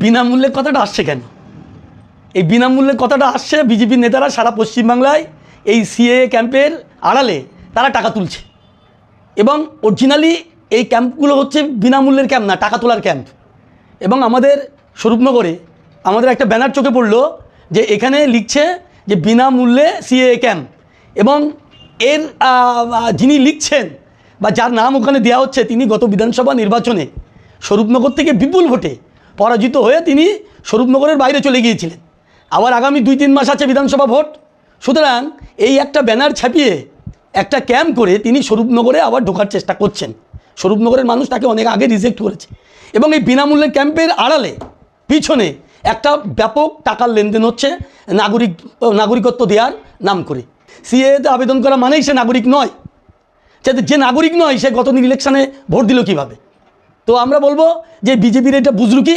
বিনামূল্যে কথাটা আসছে কেন? এই বিনামূল্যে কথাটা আসছে বিজেপির নেতারা সারা পশ্চিমবাংলায় এই সিএএ ক্যাম্পের আড়ালে তারা টাকা তুলছে, এবং অরিজিনালি এই ক্যাম্পগুলো হচ্ছে বিনামূল্যের ক্যাম্প না, টাকা তোলার ক্যাম্প। এবং আমাদের স্বরূপনগরে আমাদের একটা ব্যানার চোখে পড়লো যে এখানে লিখছে যে বিনামূল্যে সিএএ ক্যাম্প, এবং এর যিনি লিখছেন বা যার নাম ওখানে দেওয়া হচ্ছে তিনি গত বিধানসভা নির্বাচনে স্বরূপনগর থেকে বিপুল ভোটে পরাজিত হয়ে তিনি স্বরূপনগরের বাইরে চলে গিয়েছিলেন। আবার আগামী 2-3 মাস আছে বিধানসভা ভোট। সুতরাং এই একটা ব্যানার ছাপিয়ে একটা ক্যাম্প করে তিনি স্বরূপনগরে আবার ঢোকার চেষ্টা করছেন। স্বরূপনগরের মানুষ তাকে অনেক আগে রিজেক্ট করেছে, এবং এই বিনামূল্যের ক্যাম্পের আড়ালে পিছনে একটা ব্যাপক টাকার লেনদেন হচ্ছে নাগরিকত্ব দেওয়ার নাম করে। সিএতে আবেদন করা মানেই সে নাগরিক নয়। যে নাগরিক নয় সে গত ইলেকশনে ভোট দিল কীভাবে? তো আমরা বলবো যে বিজেপির এটা বুজরুকি।